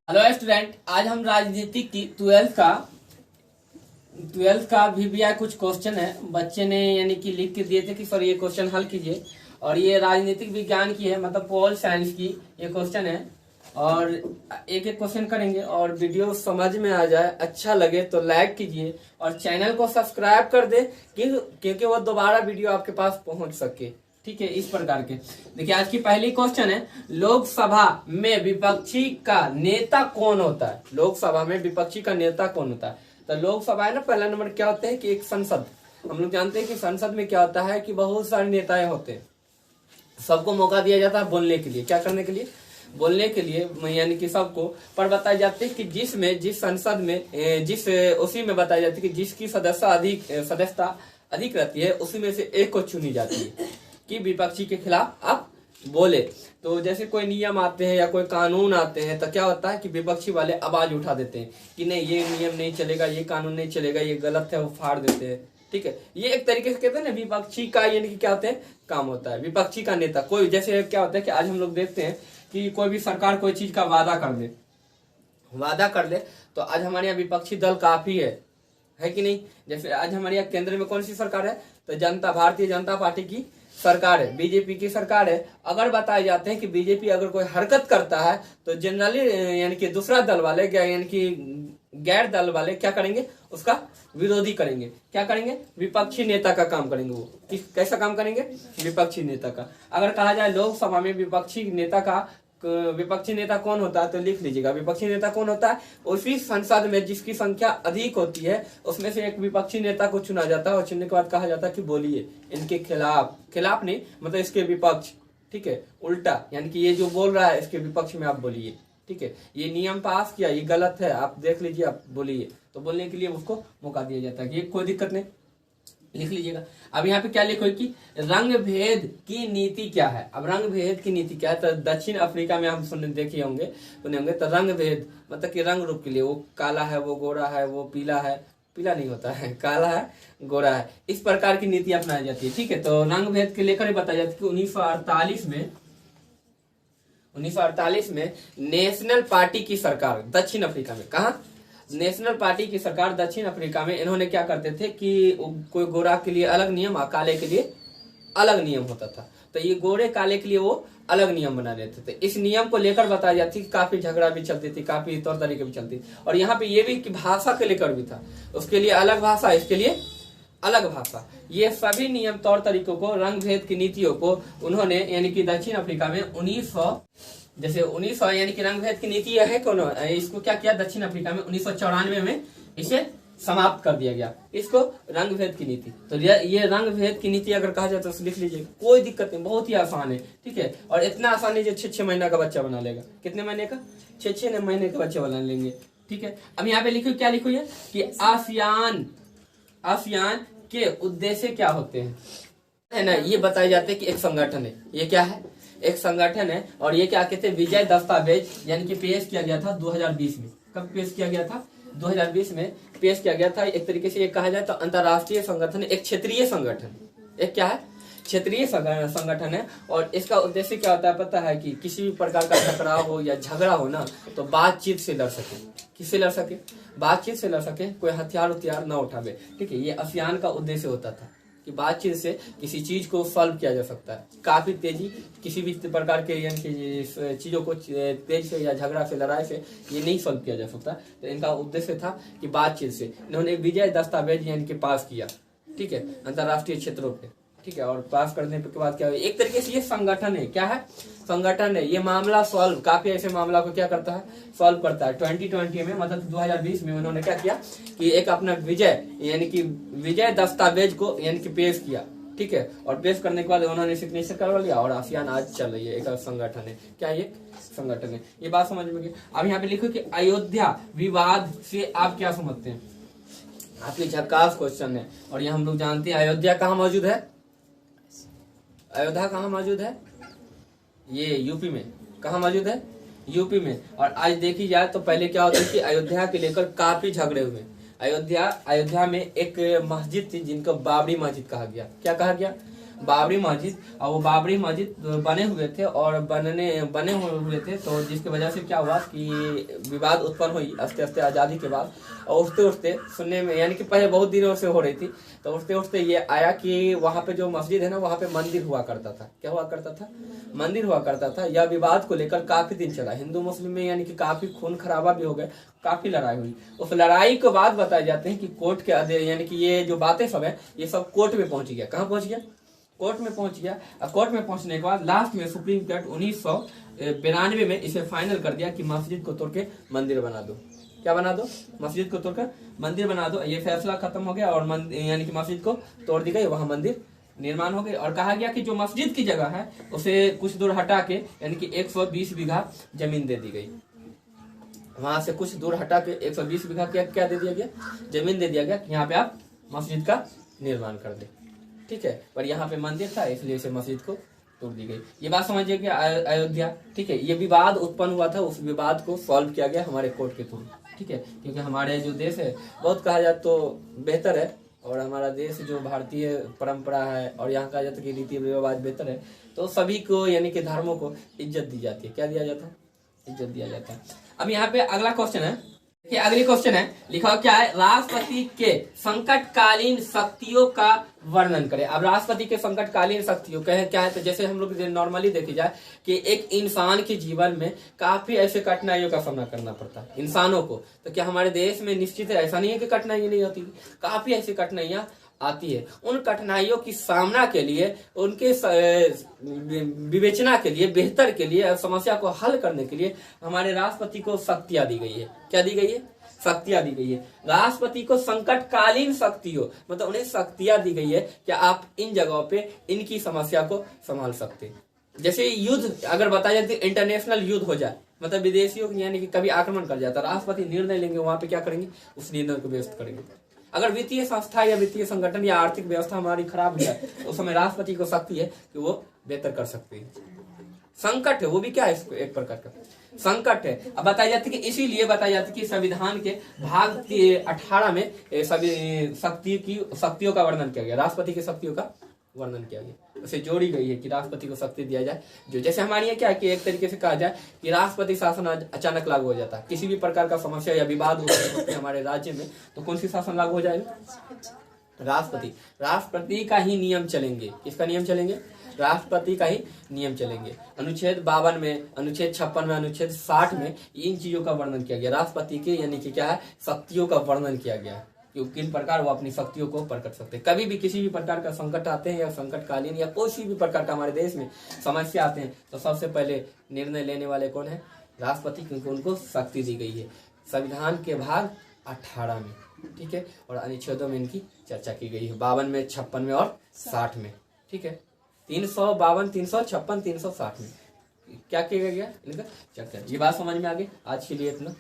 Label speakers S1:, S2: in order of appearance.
S1: Hello student, आज हम राजनीति की ट्वेल्थ का VBI कुछ क्वेश्चन है। बच्चे ने यानी कि लिख के दिए थे कि सर ये क्वेश्चन हल कीजिए, और ये राजनीतिक विज्ञान की है, मतलब पोल साइंस की ये क्वेश्चन है। और एक एक क्वेश्चन करेंगे, और वीडियो समझ में आ जाए, अच्छा लगे तो लाइक कीजिए और चैनल को सब्सक्राइब कर दे क्योंकि वो दोबारा वीडियो आपके पास पहुंच सके। ठीक है, इस प्रकार के देखिए आज की पहली क्वेश्चन है, लोकसभा में विपक्षी का नेता कौन होता है? लोकसभा में विपक्षी का नेता कौन होता है? तो लोकसभा है ना, पहला नंबर क्या होता है कि एक संसद। हम लोग जानते हैं कि संसद में क्या होता है कि बहुत सारे नेताएं होते हैं, सबको मौका दिया जाता है बोलने के लिए। क्या करने के लिए? बोलने के लिए, यानी कि सबको। पर बताई जाती है कि जिस संसद में उसी में बताई जाती है कि जिसकी सदस्यता अधिक रहती है, उसी में से एक को चुनी जाती है कि विपक्षी के खिलाफ आप बोले। तो जैसे कोई नियम आते हैं या कोई कानून आते हैं तो क्या होता है कि विपक्षी वाले आवाज उठा देते हैं कि नहीं, ये नियम नहीं चलेगा, ये कानून नहीं चलेगा, ये गलत है, वो फाड़ देते हैं। ठीक है, ये एक तरीके से कहते हैं ना विपक्षी का, यानी कि क्या होता है, काम होता है। विपक्षी का नेता कोई, जैसे क्या होता है कि आज हम लोग देखते हैं कि कोई भी सरकार कोई चीज का वादा कर दे तो आज हमारे यहाँ विपक्षी दल काफी है कि नहीं? जैसे आज हमारे यहाँ केंद्र में कौन सी सरकार है? तो भारतीय जनता पार्टी की सरकार है, बीजेपी की सरकार है। अगर बताए जाते हैं कि बीजेपी अगर कोई हरकत करता है तो जनरली यानी कि दूसरा दल वाले, यानी कि गैर दल वाले क्या करेंगे? उसका विरोधी करेंगे। क्या करेंगे? विपक्षी नेता का काम करेंगे। वो कैसा काम करेंगे? विपक्षी नेता का। अगर कहा जाए लोकसभा में विपक्षी नेता कौन होता है तो लिख लीजिएगा, विपक्षी नेता कौन होता है? उसी संसद में जिसकी संख्या अधिक होती है उसमें से एक विपक्षी नेता को चुना जाता है, और चुनने के बाद कहा जाता है कि बोलिए इनके खिलाफ नहीं, मतलब इसके विपक्ष। ठीक है, उल्टा, यानी कि ये जो बोल रहा है इसके विपक्ष में आप बोलिए। ठीक है, ये नियम पास किया, ये गलत है, आप देख लीजिए, आप बोलिए। तो बोलने के लिए उसको मौका दिया जाता है। ये कोई दिक्कत नहीं, लिख लीजिएगा। अब यहाँ पे क्या लिखो कि रंग भेद की नीति क्या है? अब रंग भेद की नीति क्या है? तो दक्षिण अफ्रीका में हम सुने होंगे। तो रंग भेद मतलब कि रंग रूप के लिए, वो काला है, वो गोरा है, वो पीला है, पीला नहीं होता है, काला है, गोरा है, इस प्रकार की नीति अपनाई जाती है। ठीक है, तो रंग भेद के लेकर बताया जाता है कि 1948 में नेशनल पार्टी की सरकार दक्षिण अफ्रीका में, कहा नेशनल पार्टी की सरकार दक्षिण अफ्रीका में, इन्होंने क्या करते थे कि कोई गोरा के लिए अलग नियम और काले के लिए अलग नियम होता था। तो ये गोरे काले के लिए वो अलग नियम बना लेते थे। इस नियम को लेकर बताई जाती कि काफी झगड़ा भी चलती थी, काफी तौर तरीके भी चलती। और यहाँ पे ये भी कि भाषा के लेकर भी था, उसके लिए अलग भाषा, इसके लिए अलग भाषा। ये सभी नियम तौर तरीकों को, रंग भेद की नीतियों को उन्होंने, यानी कि दक्षिण अफ्रीका में 1900 यानी कि रंग भेद की नीति यह है कौन, इसको क्या किया दक्षिण अफ्रीका में 1994 में इसे समाप्त कर दिया गया, इसको रंग भेद की नीति। तो ये रंग भेद की नीति अगर कहा जाए तो लिख लीजिए, कोई दिक्कत नहीं, बहुत ही आसान है। ठीक है, और इतना आसान है जो 6 महीना का बच्चा बना लेगा। कितने महीने का? 6 महीने का बच्चा बना लेंगे। ठीक है, अब यहाँ पे लिखो, क्या लिखो ये कि आसियान के उद्देश्य क्या होते हैं, है ना? ये बताए जाते हैं कि एक संगठन है, ये क्या है? एक संगठन है। और ये क्या कहते हैं? विजय दस्तावेज, यानी कि पेश किया गया था 2020 में। कब पेश किया गया था? 2020 में पेश किया गया था। एक तरीके से ये कहा जाए तो अंतरराष्ट्रीय संगठन, एक क्षेत्रीय संगठन, एक क्या है? क्षेत्रीय संगठन है। और इसका उद्देश्य क्या होता है पता है? कि किसी भी प्रकार का टकराव हो या झगड़ा हो ना, तो बातचीत से लड़ सके। किससे लड़ सके? बातचीत से लड़ सके, कोई हथियार ना उठावे। ठीक है, ये आसियान का उद्देश्य होता था कि बातचीत से किसी चीज को सॉल्व किया जा सकता है। काफी तेजी, किसी भी प्रकार के यानी कि चीजों को तेज से या झगड़ा से, लड़ाई से ये नहीं सॉल्व किया जा सकता। तो इनका उद्देश्य था कि बातचीत से इन्होंने विजय दस्तावेज यानी कि पास किया। ठीक है, अंतरराष्ट्रीय क्षेत्रों पे। ठीक है, और पास करने के बाद क्या हुआ? एक तरीके से ये संगठन है। क्या है? संगठन है। ये मामला सॉल्व, काफी ऐसे मामला को क्या करता है? सॉल्व करता है। 2020 में, मतलब 2020 में उन्होंने क्या किया कि एक अपना विजय, यानी कि विजय दस्तावेज को यानी कि पेश किया। ठीक है, और पेश करने के बाद उन्होंने सिग्नेचर करवा लिया, और आसियान आज चल रही है, एक संगठन है। क्या ये संगठन है? ये बात समझ में गई। अब यहाँ पे लिखो कि अयोध्या विवाद से आप क्या समझते हैं? आपके झकास क्वेश्चन है। और ये हम लोग जानते हैं अयोध्या कहाँ मौजूद है? अयोध्या कहाँ मौजूद है? ये यूपी में। कहाँ मौजूद है? यूपी में। और आज देखी जाए तो पहले क्या होता है कि अयोध्या के लेकर काफी झगड़े हुए। अयोध्या में एक मस्जिद थी जिनको बाबरी मस्जिद कहा गया। क्या कहा गया? बाबरी मस्जिद, और वो बाबरी मस्जिद बने हुए थे और बने हुए थे, तो जिसकी वजह से क्या हुआ कि विवाद उत्पन्न हुई आस्ते आस्ते आज़ादी के बाद। और उठते उठते सुनने में, यानी कि पहले बहुत दिनों से हो रही थी, तो उठते उठते ये आया कि वहाँ पे जो मस्जिद है ना, वहाँ पे मंदिर हुआ करता था। क्या हुआ करता था? मंदिर हुआ करता था। यह विवाद को लेकर काफी दिन चला हिंदू मुस्लिम में, यानी कि काफी खून खराबा भी हो गया, काफी लड़ाई हुई। उस लड़ाई के बाद बताए जाते हैं कि कोर्ट के यानी कि ये जो बातें सब है ये सब कोर्ट में पहुंच गया। कहाँ पहुंच गया? कोर्ट में पहुंच गया। और कोर्ट में पहुंचने के बाद लास्ट में सुप्रीम कोर्ट 1992 में इसे फाइनल कर दिया कि मस्जिद को तोड़ के मंदिर बना दो। क्या बना दो? मस्जिद को तोड़कर मंदिर बना दो। ये फैसला खत्म हो गया और यानी कि मस्जिद को तोड़ दी गई, वहां मंदिर निर्माण हो गई। और कहा गया कि जो मस्जिद की जगह है उसे कुछ दूर हटा के, यानी कि 120 बीघा जमीन दे दी गई। वहां से कुछ दूर हटा के 120 बीघा क्या दे दिया गया? जमीन दे दिया गया कि यहाँ पे आप मस्जिद का निर्माण कर दे। ठीक है, पर यहाँ पे मंदिर था इसलिए इसे मस्जिद को तोड़ दी गई। ये बात समझिए कि अयोध्या, ठीक है, ये विवाद उत्पन्न हुआ था, उस विवाद को सॉल्व किया गया हमारे कोर्ट के थ्रू। ठीक है, क्योंकि हमारे जो देश है बहुत कहा जाए तो बेहतर है, और हमारा देश जो भारतीय परंपरा है और यहाँ कहा जाता है कि रीति रिवाज बेहतर है, तो सभी को यानी कि धर्मों को इज्जत दी जाती है। क्या दिया जाता है? इज्जत दिया जाता है। अब यहाँ पे अगला क्वेश्चन है कि अगली क्वेश्चन है, लिखा हुआ क्या है? राष्ट्रपति के संकटकालीन शक्तियों का वर्णन करें। अब राष्ट्रपति के संकटकालीन शक्तियों क्या है? तो जैसे हम लोग नॉर्मली देखी जाए कि एक इंसान के जीवन में काफी ऐसे कठिनाइयों का सामना करना पड़ता है इंसानों को। तो क्या हमारे देश में निश्चित है ऐसा नहीं है कि कठिनाई नहीं होती, काफी ऐसी कठिनाइयां आती है। उन कठिनाइयों की सामना के लिए, उनके विवेचना के लिए, बेहतर के लिए, समस्या को हल करने के लिए हमारे राष्ट्रपति को शक्तियां दी गई है। क्या दी गई है? शक्तियां दी गई है। राष्ट्रपति को संकटकालीन शक्तियों, मतलब उन्हें शक्तियां दी गई है कि आप इन जगहों पे इनकी समस्या को संभाल सकते हैं। जैसे युद्ध अगर बताया जाए, इंटरनेशनल युद्ध हो जाए, मतलब विदेशियों यानी कि कभी आक्रमण कर जाता, राष्ट्रपति निर्णय लेंगे, वहां पे क्या करेंगे? उस निर्णय को व्यवस्थित करेंगे। अगर वित्तीय संस्था या वित्तीय संगठन या आर्थिक व्यवस्था हमारी खराब हो जाए तो उस समय राष्ट्रपति को शक्ति है कि वो बेहतर कर सकते हैं। संकट है, वो भी क्या है? एक प्रकार का संकट है। अब बताई जाती है कि इसीलिए बताई जाती है कि संविधान के भाग 18 में सभी शक्तियों का वर्णन किया गया, राष्ट्रपति की शक्तियों का वर्णन किया गया। उसे जोड़ी गई है कि राष्ट्रपति को शक्ति दिया जाए, जो जैसे हमारे यहाँ क्या है कि एक तरीके से कहा जाए कि राष्ट्रपति शासन अचानक लागू हो जाता है, किसी भी प्रकार का समस्या या विवाद होते हैं हमारे राज्य में, तो कौन सी शासन लागू हो जाएगा? राष्ट्रपति का ही नियम चलेंगे। किसका नियम चलेंगे? राष्ट्रपति का ही नियम चलेंगे। अनुच्छेद 52 में, अनुच्छेद 56 में, अनुच्छेद 60 में इन चीजों का वर्णन किया गया। राष्ट्रपति के यानी कि क्या है? शक्तियों का वर्णन किया गया है कि किन प्रकार वो अपनी शक्तियों को प्रकट सकते हैं। कभी भी किसी भी प्रकार का संकट आते हैं या संकटकालीन या कोई भी प्रकार का हमारे देश में समस्या आते हैं तो सबसे पहले निर्णय लेने वाले कौन है? राष्ट्रपति, क्योंकि उनको शक्ति दी गई है संविधान के भाग 18 में। ठीक है, और अनुच्छेदों में इनकी चर्चा की गई है, 52 में, 56 में और 60 में। ठीक है, 352, 356, 360 में क्या किया गया इनका चर्चा। ये बात समझ में आ गई। आज के लिए इतना।